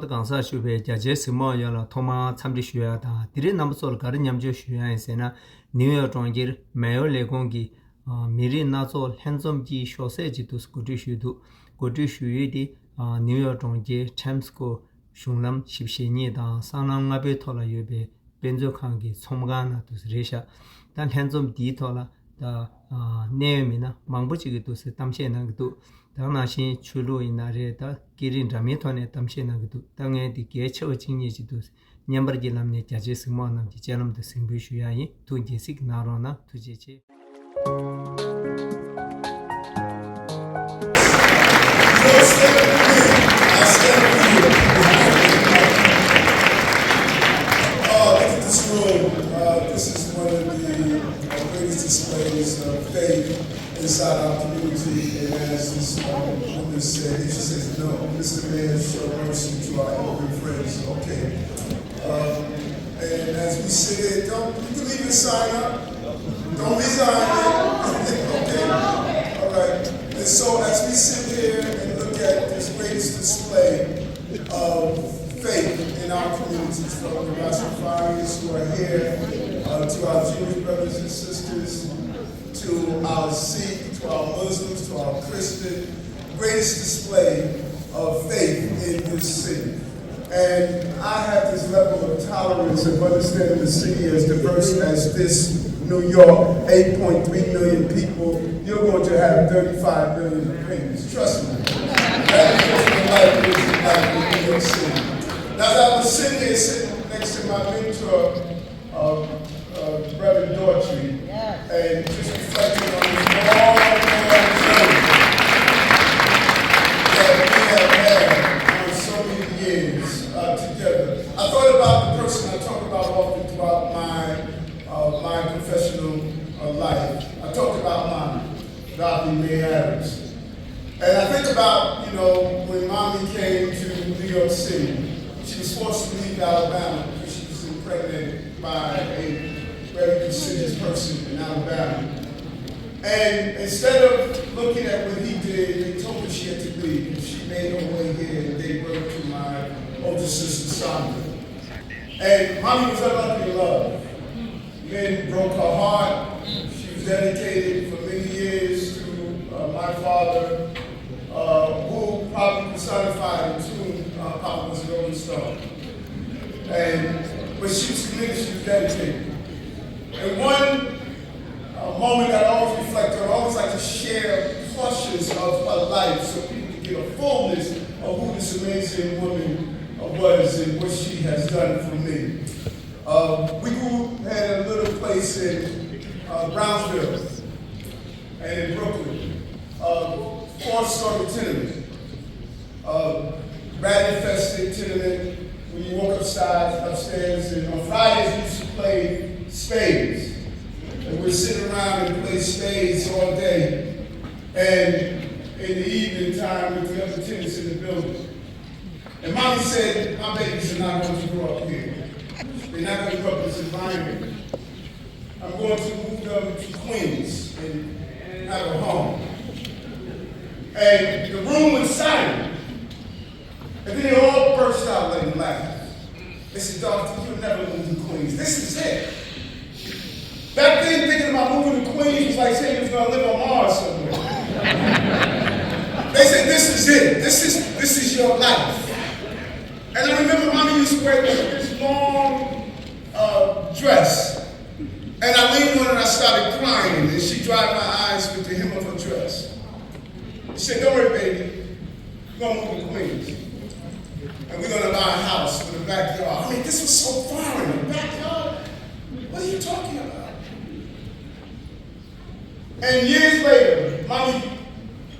the Gansa Shube, Jajesimo Yala, Toma, Tamdi Shuata, didn't Namsol Garden Shua and Sena, New York Rangir, Mayo Legongi, Miri Nazol, Handsome G, Shoseji to Scotishu, Gotishu, New York Rangir, Chamsco, Shunlam, Shipshini, Sanam Nabe Tola Yube, Benzo Kangi, Somgana to Resha, then Handsome D Tola, the Neemina, Mambuchi to Tamshenag. 당나신 출루 이나레다 기린 라메토네 담시나기도 땅에 디게 처징이지도 냠버기람네 자제스모나 지자람도 생비슈야이 투제식 나로나 투제체 This is one of the greatest displays of faith inside our community, and as this woman said, she says, no, Mr. Mayor, show mercy to our elderly friends, okay. And as we sit here, you can leave your sign up, don't resign yet, okay, all right. And so as we sit here and look at this greatest display of faith in our communities, from the Rastafarians who are here, to our Jewish brothers and sisters, to our Sikh, to our Muslims, to our Christian, greatest display of faith in this city. And I have this level of tolerance of understanding the city as diverse as this New York, 8.3 million people. You're going to have 35 million opinions. Trust me. That is just the life of New York City. Now, as I was sitting next to my mentor, Brother Daughtry, and just reflecting on this long journey that we have had for so many years together. I thought about the person I talk about often throughout my professional life. I talked about Mommy, Dr. Mae Adams. And I think about, when Mommy came to New York City, she was forced to leave Alabama because she was impregnated by a very prestigious person in Alabama. And instead of looking at what he did, they told her she had to leave. She made her way here and gave birth to my older sister, Sandra. And Mommy was unlucky in love. Men broke her heart. She was dedicated for many years to my father, who probably personified and tuned Papa was a golden star. But she was committed, she was dedicated. And one moment that I always reflect on, I always like to share portions of her life so people can get a fullness of who this amazing woman was and what she has done for me. We had a little place in Brownsville and in Brooklyn, 4-story tenement, rat-infested tenement. When you walk upstairs, and on Fridays we used to play spades. And we'd sit around and play spades all day. And in the evening time with the other tenants in the building. And Mommy said, my babies are not going to grow up here. They're not going to grow up in this environment. I'm going to move them to Queens and have a home. And the room was silent. And then they all burst out and laughed. They said, Doctor, you'll never move to Queens. This is it. Back then, thinking about moving to Queens was like saying you was going to live on Mars somewhere. They said, this is it. This is your life. And I remember Mommy used to wear this long dress. And I leaned on it and I started crying. And she dried my eyes with the hem of her dress. She said, don't worry, baby. We're going to move to Queens. And we're going to buy a house with a backyard. I mean, this was so foreign. A backyard? What are you talking about? And years later, Mommy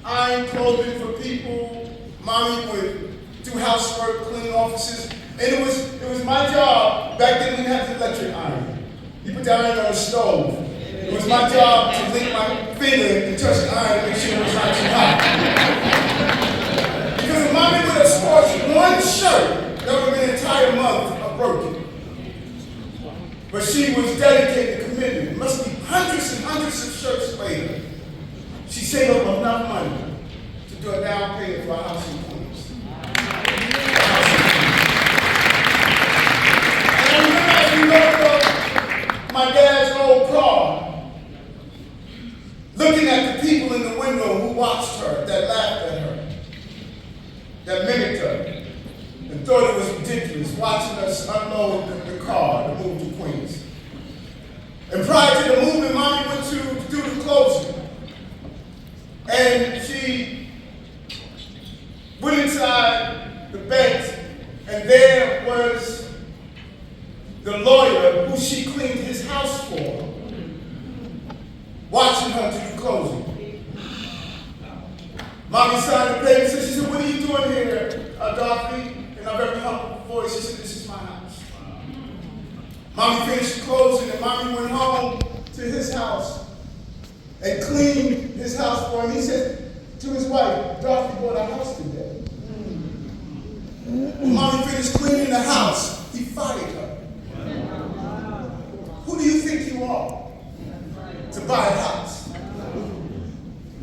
ironed clothing for people. Mommy would do housework, clean offices. And it was my job. Back then, we didn't have the electric iron. You put the iron on the stove. It was my job to lick my finger and touch the iron to make sure it was not too hot. Because if Mommy would have scorched one shirt, that would have been an entire month of broken. But she was dedicated, committed. It must be hundreds and hundreds of shirts later. She saved up enough money to do a down payment for a house in Queens. And she went inside the bank, and there was the lawyer who she cleaned his house for, watching her to the closing. Mommy signed the paper, so she said, "What are you doing here, Dorothy?" In a very humble voice, she said, "This is my house." Mommy finished closing, and Mommy went home to his house and cleaned his house for him. He said to his wife, "Dorothy bought a house today." When Mommy finished cleaning the house, he fired her. Who do you think you are to buy a house?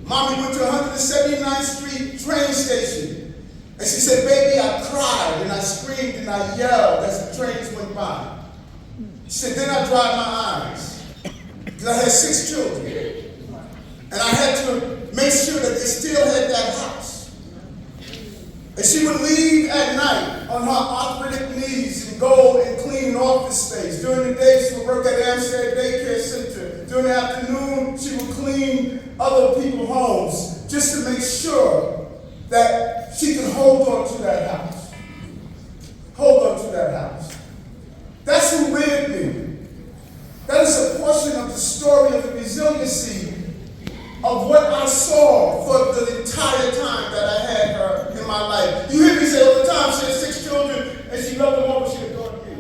Mommy went to 179th Street train station, and she said, "Baby, I cried and I screamed and I yelled as the trains went by." She said, "Then I dried my eyes because I had 6 children, and I had to make sure that they still had that house." And she would leave at night on her arthritic knees and go and clean office space. During the day, she would work at Amstead Daycare Center. During the afternoon, she would clean other people's homes just to make sure that she could hold on to that house. Hold on to that house. That's who reared me. That is a portion of the story of the resiliency of what I saw for the entire time that I had her in my life. You hear me say all the time, she had 6 children and she loved them all, but she adored me.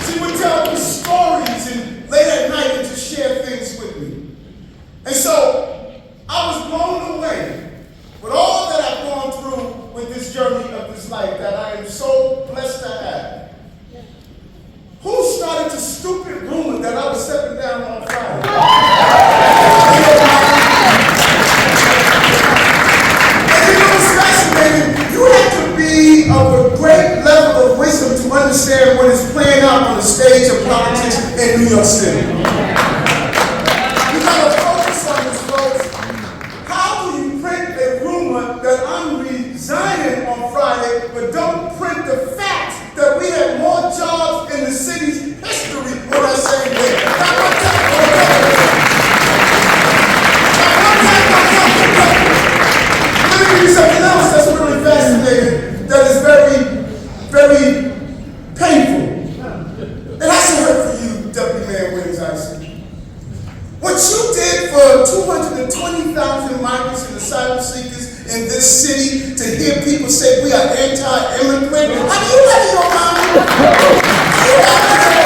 She would tell me stories and late at night and to share things with me. And so I was blown away with all that I've gone through with this journey of this life that I am so blessed to have. Who started the stupid rumor that I was stepping down on Friday? And you know what's fascinating? You have to be of a great level of wisdom to understand what is playing out on the stage of politics in New York City. You gotta focus on this, folks. How do you print a rumor that I'm resigning on Friday, but don't print the fact that we had more jobs in the city's history on that same day? Now, one time, let me give you something else that's really fascinating, that is very, very painful. It has to hurt for you, Deputy Mayor Williams Isom. What you did for 220,000 migrants and asylum seekers in this city, to hear people say we are anti-immigrant. Are you out of your mind? Are you out of your mind?